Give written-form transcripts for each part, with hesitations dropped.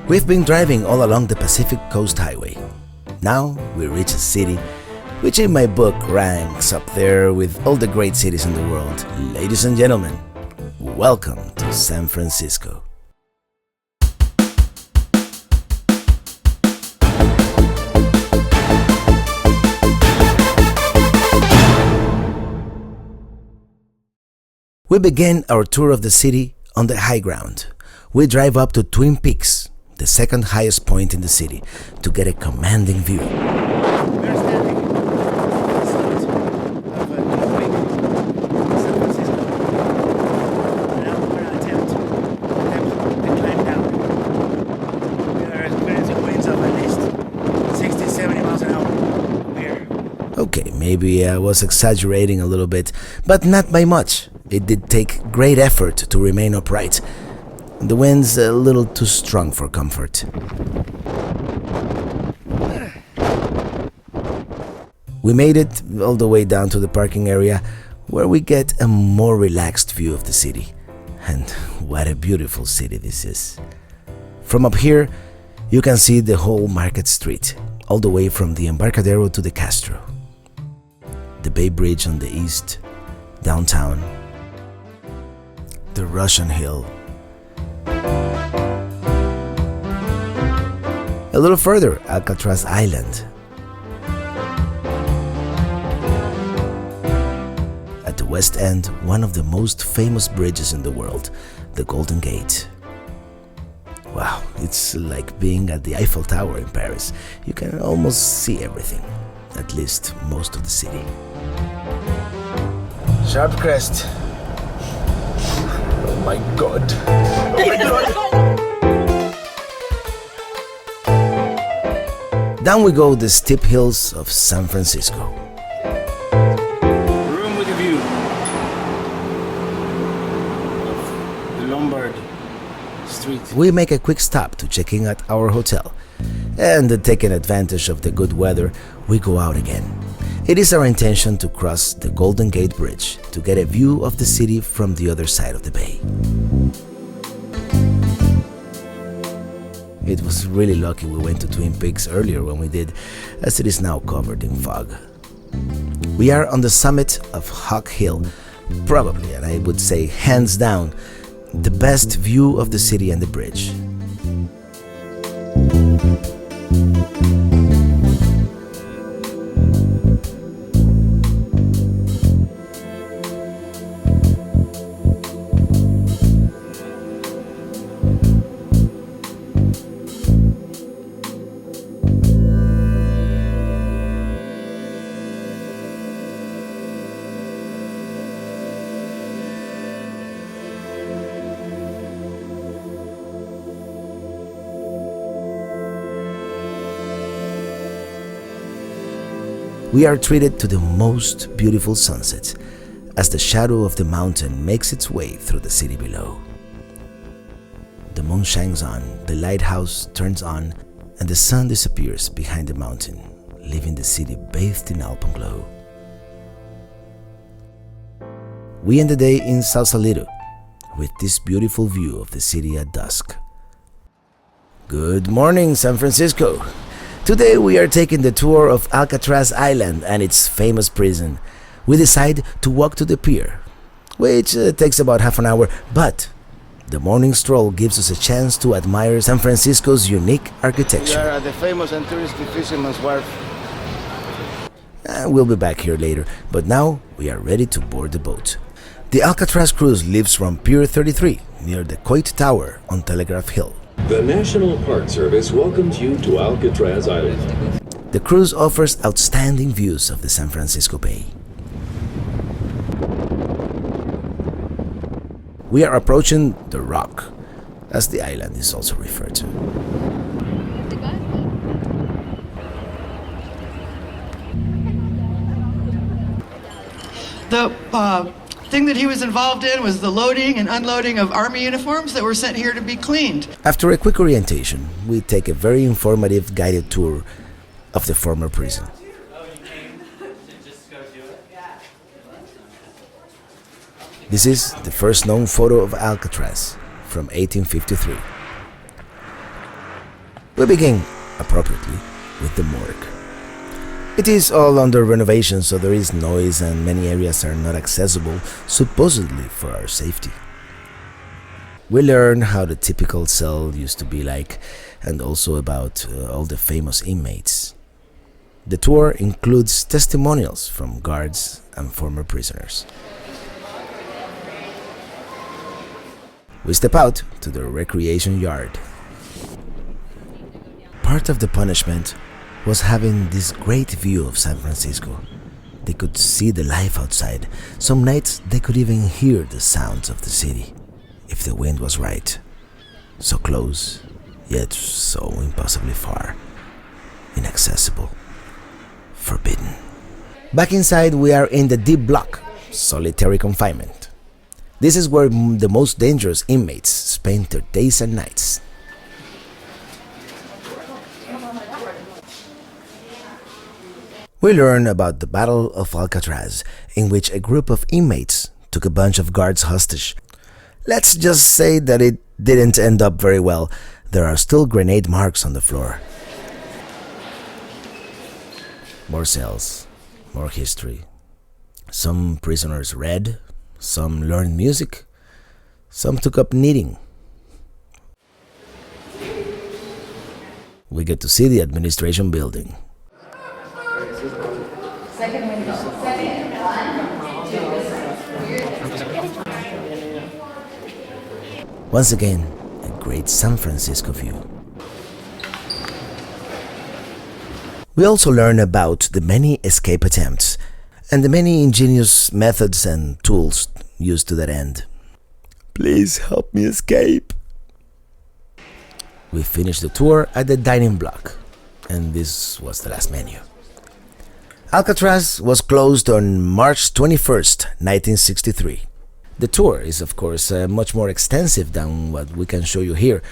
We've been driving all along the Pacific Coast Highway. Now we reach a city which in my book ranks up there with all the great cities in the world. Ladies and gentlemen, welcome to San Francisco. We begin our tour of the city on the high ground. We drive up to Twin Peaks, the second highest point in the city, to get a commanding view. We're standing at the summit of a new peak, San Francisco. Now we're on a attempt to climb down. We are experiencing winds of at least 60, 70 miles an hour. Okay, maybe I was exaggerating a little bit, but not by much. It did take great effort to remain upright. The wind's a little too strong for comfort. We made it all the way down to the parking area, where we get a more relaxed view of the city. And what a beautiful city this is. From up here, you can see the whole Market Street, all the way from the Embarcadero to the Castro. The Bay Bridge on the east, downtown, the Russian Hill. A little further, Alcatraz Island. At the west end, one of the most famous bridges in the world, the Golden Gate. Wow, it's like being at the Eiffel Tower in Paris. You can almost see everything, at least most of the city. Sharp crest. Oh my God. Oh my God. Down we go the steep hills of San Francisco. Room with a view of the Lombard Street. We make a quick stop to check in at our hotel. And taking advantage of the good weather, we go out again. It is our intention to cross the Golden Gate Bridge to get a view of the city from the other side of the bay. It was really lucky we went to Twin Peaks earlier when we did, as it is now covered in fog. We are on the summit of Hawk Hill, probably, and I would say hands down, the best view of the city and the bridge. We are treated to the most beautiful sunsets as the shadow of the mountain makes its way through the city below. The moon shines on, the lighthouse turns on, and the sun disappears behind the mountain, leaving the city bathed in alpenglow. We end the day in Sausalito with this beautiful view of the city at dusk. Good morning, San Francisco! Today we are taking the tour of Alcatraz Island and its famous prison. We decide to walk to the pier, which takes about half an hour, but the morning stroll gives us a chance to admire San Francisco's unique architecture. We are at the famous and touristy Fisherman's Wharf. We'll be back here later, but now we are ready to board the boat. The Alcatraz cruise leaves from Pier 33 near the Coit Tower on Telegraph Hill. The National Park Service welcomes you to Alcatraz Island. The cruise offers outstanding views of the San Francisco Bay. We are approaching the Rock, as the island is also referred to. The thing that he was involved in was the loading and unloading of army uniforms that were sent here to be cleaned. After a quick orientation, we take a very informative guided tour of the former prison. This is the first known photo of Alcatraz from 1853. We begin, appropriately, with the morgue. It is all under renovation, so there is noise and many areas are not accessible, supposedly for our safety. We learn how the typical cell used to be like, and also about all the famous inmates. The tour includes testimonials from guards and former prisoners. We step out to the recreation yard. Part of the punishment was having this great view of San Francisco. They could see the life outside. Some nights they could even hear the sounds of the city, if the wind was right. So close, yet so impossibly far. Inaccessible. Forbidden. Back inside, we are in the D block, solitary confinement. This is where the most dangerous inmates spend their days and nights. We learn about the Battle of Alcatraz, in which a group of inmates took a bunch of guards hostage. Let's just say that it didn't end up very well. There are still grenade marks on the floor. More cells, more history. Some prisoners read, some learned music, some took up knitting. We get to see the administration building. Second window. Second. 1, 2. Once again, a great San Francisco view. We also learn about the many escape attempts and the many ingenious methods and tools used to that end. Please help me escape. We finished the tour at the dining block, and this was the last menu. Alcatraz was closed on March 21st, 1963. The tour is, of course, much more extensive than what we can show you here,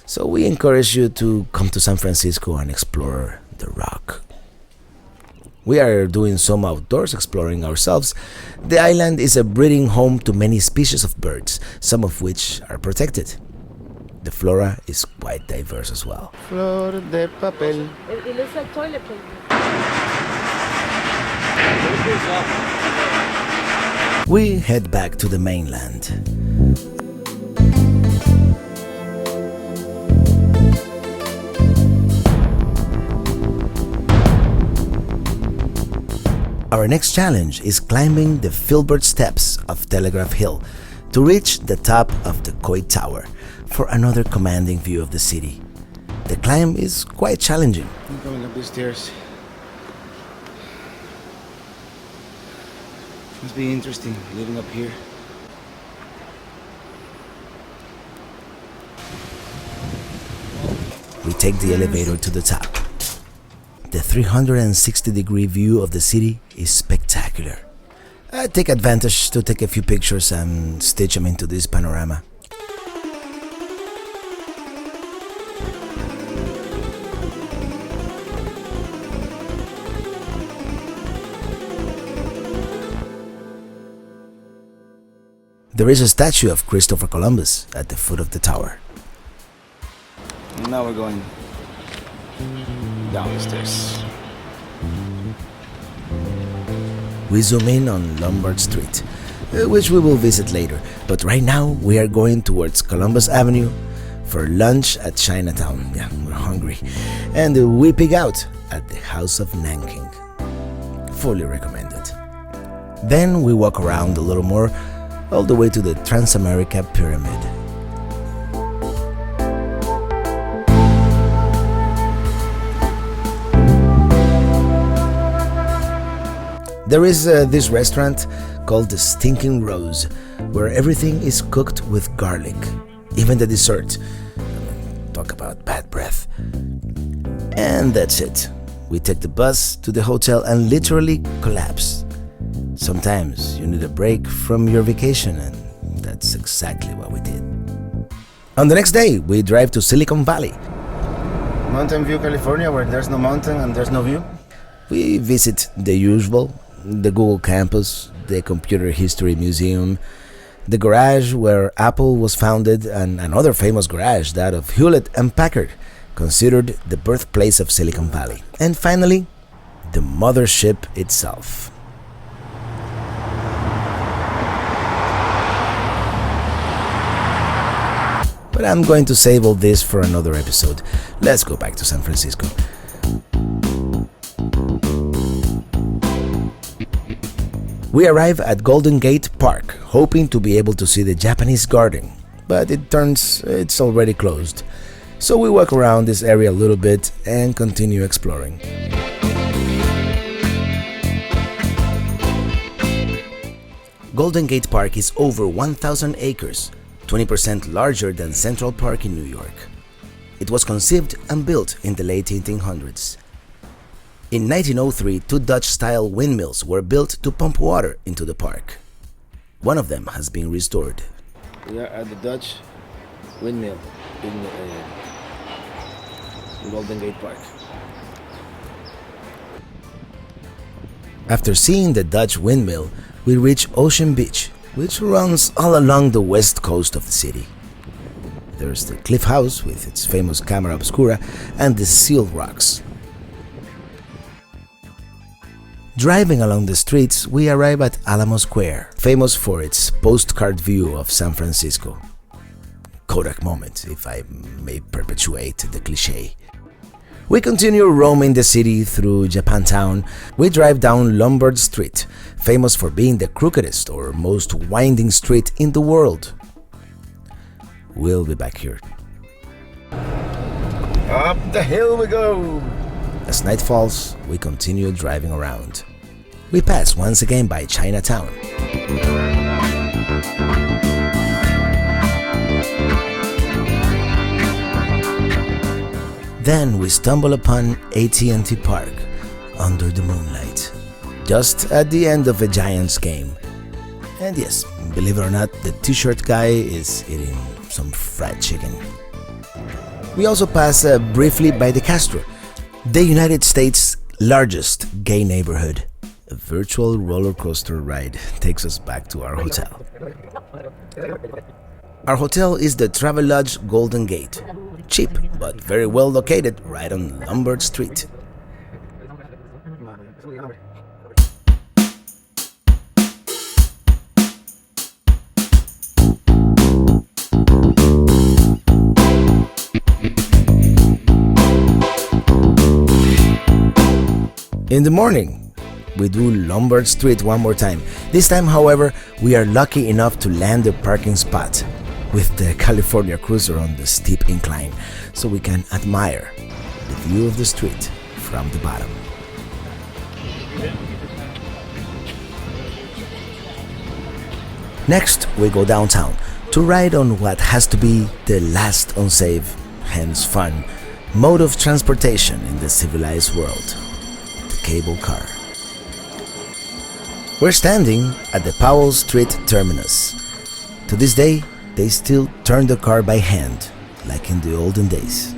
so we encourage you to come to San Francisco and explore the Rock. We are doing some outdoors exploring ourselves. The island is a breeding home to many species of birds, some of which are protected. The flora is quite diverse as well. Flor de papel. It looks like toilet paper. We head back to the mainland. Our next challenge is climbing the FILBERT steps of Telegraph Hill to reach the top of the Coit Tower for another commanding view of the city. The climb is quite challenging. I'm going up these stairs. Must be interesting living up here. We take the elevator to the top. The 360-degree view of the city is spectacular. I take advantage to take a few pictures and stitch them into this panorama. There is a statue of Christopher Columbus at the foot of the tower. And now we're going down the stairs. We zoom in on Lombard Street, which we will visit later, but right now we are going towards Columbus Avenue for lunch at Chinatown. Yeah, we're hungry. And we pig out at the House of Nanking. Fully recommended. Then we walk around a little more, all the way to the TRANSAMERICA Pyramid. There is this restaurant called the Stinking Rose, where everything is cooked with garlic, even the dessert. Talk about bad breath. And that's it. We take the bus to the hotel and literally collapse. Sometimes you need a break from your vacation, and that's exactly what we did. On the next day, we drive to Silicon Valley. Mountain View, California, where there's no mountain and there's no view. We visit the usual, the Google campus, the Computer History Museum, the garage where Apple was founded, and another famous garage, that of Hewlett and Packard, considered the birthplace of Silicon Valley. And finally, the mothership itself. But I'm going to save all this for another episode. Let's go back to San Francisco. We arrive at Golden Gate Park, hoping to be able to see the Japanese garden, but it turns it's already closed. So we walk around this area a little bit and continue exploring. Golden Gate Park is over 1,000 acres, 20% larger than Central Park in New York. It was conceived and built in the late 1800s. In 1903, 2 Dutch-style windmills were built to pump water into the park. One of them has been restored. We are at the Dutch windmill in Golden Gate Park. After seeing the Dutch windmill, we reach Ocean Beach, which runs all along the west coast of the city. There's the Cliff House with its famous camera obscura and the Seal Rocks. Driving along the streets, we arrive at Alamo Square, famous for its postcard view of San Francisco. Kodak moment, if I may perpetuate the cliché. We continue roaming the city through Japantown. We drive down Lombard Street, famous for being the crookedest or most winding street in the world. We'll be back here. Up the hill we go! As night falls, we continue driving around. We pass once again by Chinatown. Then we stumble upon AT&T Park under the moonlight, just at the end of a Giants game. And yes, believe it or not, the t-shirt guy is eating some fried chicken. We also pass briefly by the CASTRO, the United States' largest gay neighborhood. A virtual roller coaster ride takes us back to our hotel. Our hotel is the Travelodge Golden Gate. Cheap, but very well located right on Lombard Street. In the morning, we do Lombard Street one more time. This time, however, we are lucky enough to land a parking spot with the California Cruiser on the steep incline, so we can admire the view of the street from the bottom. Next, we go downtown to ride on what has to be the last unsafe, hence fun, mode of transportation in the civilized world, the cable car. We're standing at the Powell Street terminus. To this day, they still turn the car by hand, like in the olden days.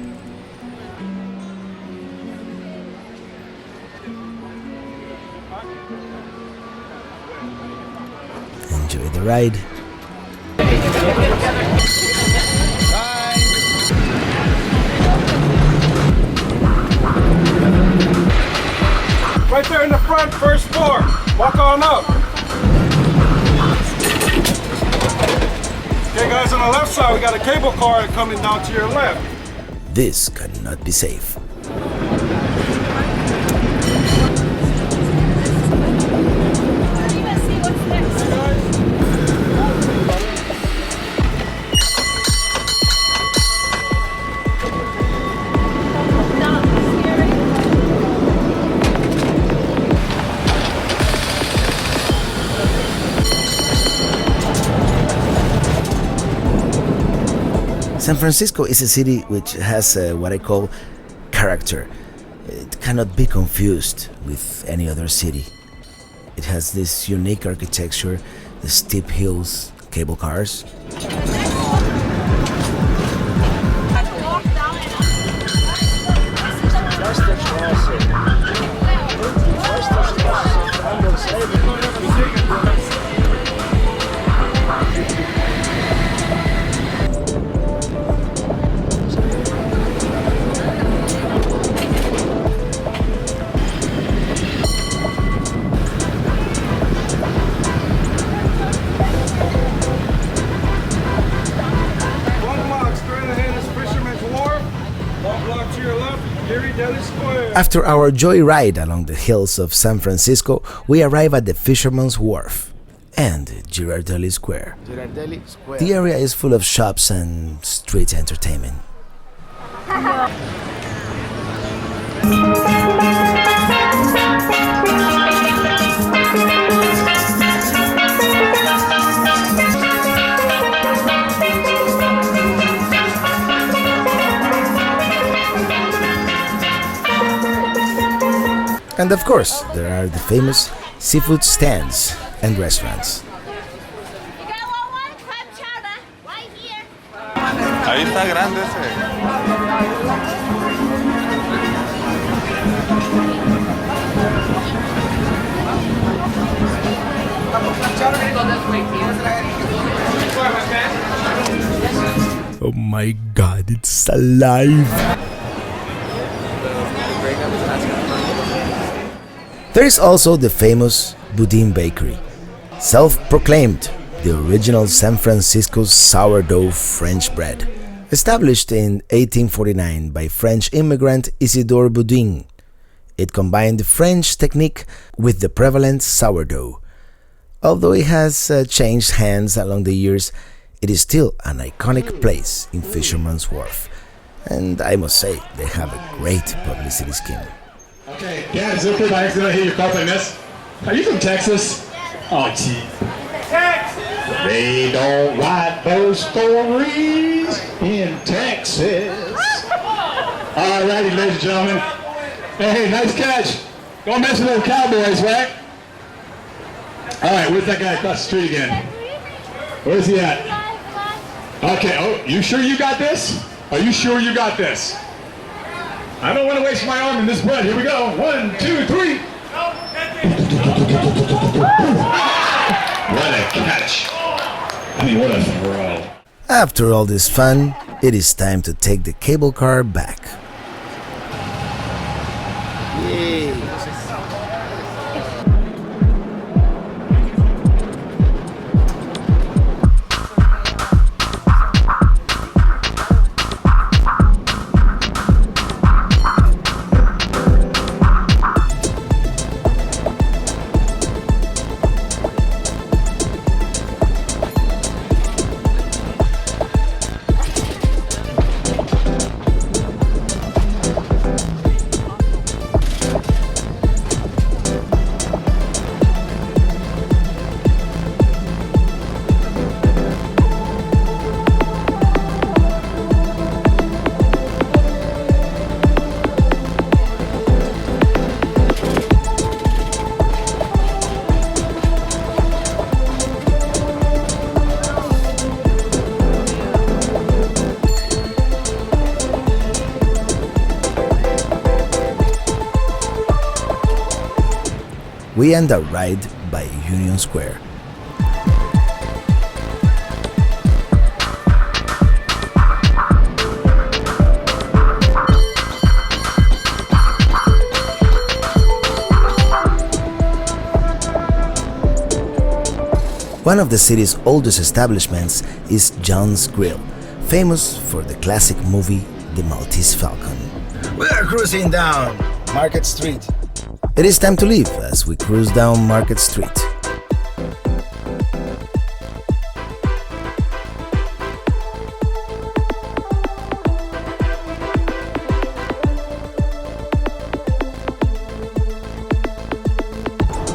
Enjoy the ride. Right there in the front, first floor. Walk on up. Okay, guys, on the left side, we got a cable car coming down to your left. This cannot be safe. San Francisco is a city which has what I call character. It cannot be confused with any other city. It has this unique architecture, the steep hills, cable cars. After our joyride along the hills of San Francisco, we arrive at the Fisherman's Wharf and Girardelli Square. Girardelli Square. The area is full of shops and street entertainment. And of course, there are the famous seafood stands and restaurants. You got one crab chowder right here. Ahí está grande ese. Oh my god, it's alive! There is also the famous Boudin Bakery, self-proclaimed the original San Francisco sourdough French bread, established in 1849 by French immigrant Isidore Boudin. It combined the French technique with the prevalent sourdough. Although it has changed hands along the years, it is still an iconic place in Fisherman's Wharf. And I must say, they have a great publicity scheme. Okay, yeah, is it okay if I accidentally hit your car playing this? Are you from Texas? Oh, gee. Texas! They don't write those stories in Texas. Alrighty, ladies and gentlemen. Hey, nice catch. Don't mess with those Cowboys, right? Alright, where's that guy across the street again? Where's he at? Okay, oh, you sure you got this? Are you sure you got this? I don't want to waste my arm in this blood. Here we go. 1, 2, 3. What a catch. I mean, what a throw. After all this fun, it is time to take the cable car back. Yay. We end our ride by Union Square. One of the city's oldest establishments is John's Grill, famous for the classic movie The Maltese Falcon. We are cruising down Market Street. It is time to leave as we cruise down Market Street.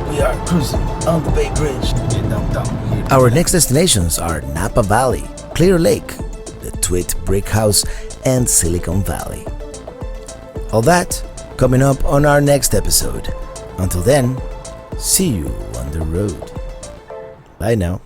We are cruising on the Bay Bridge in downtown. Our next destinations are Napa Valley, Clear Lake, the Tweed Brick House, and Silicon Valley. All that coming up on our next episode. Until then, see you on the road. Bye now.